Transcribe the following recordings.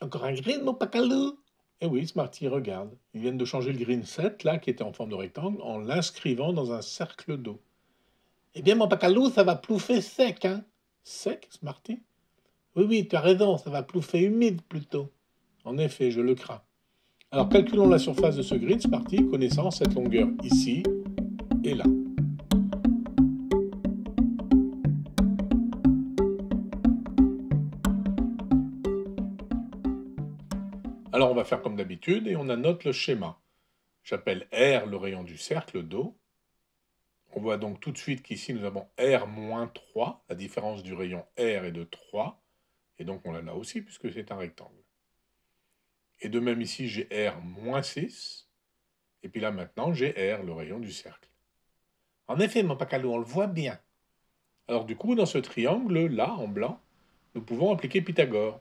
Encore un green, mon pacalou? Eh oui, Smarty, regarde. Ils viennent de changer le green 7, là, qui était en forme de rectangle, en l'inscrivant dans un cercle d'eau. Eh bien, mon pacalou, ça va plouffer sec, hein? Sec, Smarty? Oui, oui, tu as raison, ça va plouffer humide plutôt. En effet, je le crains. Alors, calculons la surface de ce green, Smarty, connaissant cette longueur ici et là. Alors, on va faire comme d'habitude et on annote le schéma. J'appelle R le rayon du cercle d'eau. On voit donc tout de suite qu'ici nous avons R-3, la différence du rayon R est de 3, et donc on l'a là aussi puisque c'est un rectangle. Et de même ici j'ai R-6, et puis là maintenant j'ai R, le rayon du cercle. En effet, mon pacalou, on le voit bien. Alors du coup, dans ce triangle-là, en blanc, nous pouvons appliquer Pythagore.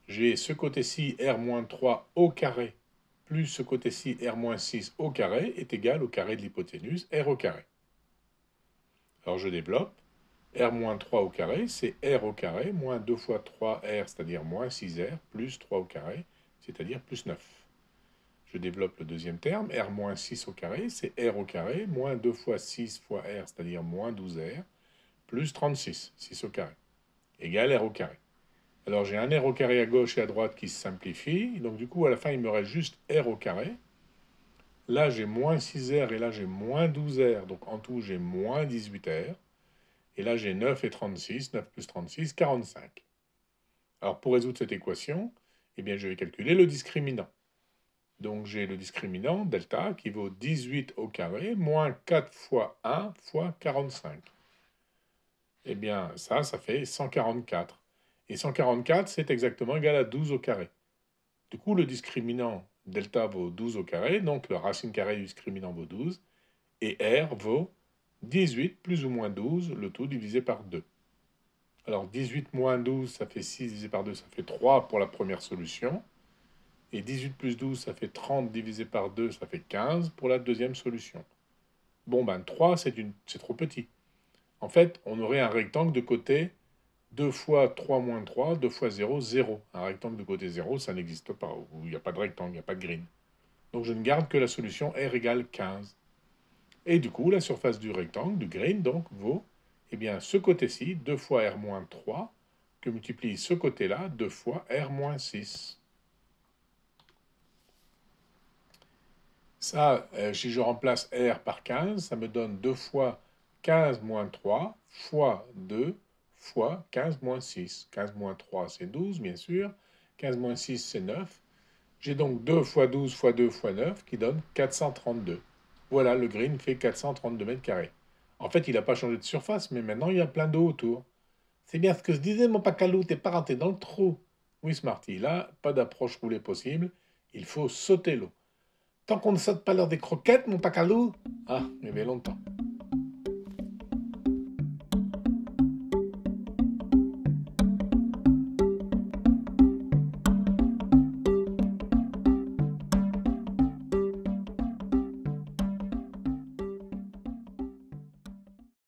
J'ai ce côté-ci R-3 au carré, plus ce côté-ci R-6 au carré, est égal au carré de l'hypoténuse R au carré. Alors je développe. R-3 au carré, c'est R au carré, moins 2 fois 3R, c'est-à-dire moins 6R, plus 3 au carré, c'est-à-dire plus 9. Je développe le deuxième terme, R-6 au carré, c'est R au carré, moins 2 fois 6 fois R, c'est-à-dire moins 12R, plus 36, 6 au carré, égale R au carré. Alors j'ai un R au carré à gauche et à droite qui se simplifie, donc du coup à la fin il me reste juste R au carré. Là j'ai moins 6R et là j'ai moins 12R, donc en tout j'ai moins 18R. Et là, j'ai 9 et 36, 9 plus 36, 45. Alors, pour résoudre cette équation, eh bien, je vais calculer le discriminant. Donc, j'ai le discriminant, delta, qui vaut 18 au carré, moins 4 fois 1 fois 45. Eh bien, ça fait 144. Et 144, c'est exactement égal à 12 au carré. Du coup, le discriminant delta vaut 12 au carré, donc la racine carrée du discriminant vaut 12, et R vaut 18 plus ou moins 12, le tout divisé par 2. Alors 18 moins 12, ça fait 6 divisé par 2, ça fait 3 pour la première solution. Et 18 plus 12, ça fait 30 divisé par 2, ça fait 15 pour la deuxième solution. Bon, ben 3, c'est trop petit. En fait, on aurait un rectangle de côté 2 fois 3 moins 3, 2 fois 0, 0. Un rectangle de côté 0, ça n'existe pas, ou il n'y a pas de rectangle, il n'y a pas de green. Donc je ne garde que la solution R égale 15. Et du coup, la surface du rectangle, du green, donc, vaut, eh bien, ce côté-ci, 2 fois R moins 3, que multiplie ce côté-là, 2 fois R moins 6. Ça, si je remplace R par 15, ça me donne 2 fois 15 moins 3 fois 2 fois 15 moins 6. 15 moins 3, c'est 12, bien sûr. 15 moins 6, c'est 9. J'ai donc 2 fois 12 fois 2 fois 9 qui donne 432. Voilà, le green fait 432 mètres carrés. En fait, il n'a pas changé de surface, mais maintenant il y a plein d'eau autour. C'est bien ce que je disais, mon pacalou, t'es pas rentré dans le trou. Oui, Smarty, là, pas d'approche roulée possible, il faut sauter l'eau. Tant qu'on ne saute pas l'heure des croquettes, mon pacalou. Ah, il y avait longtemps.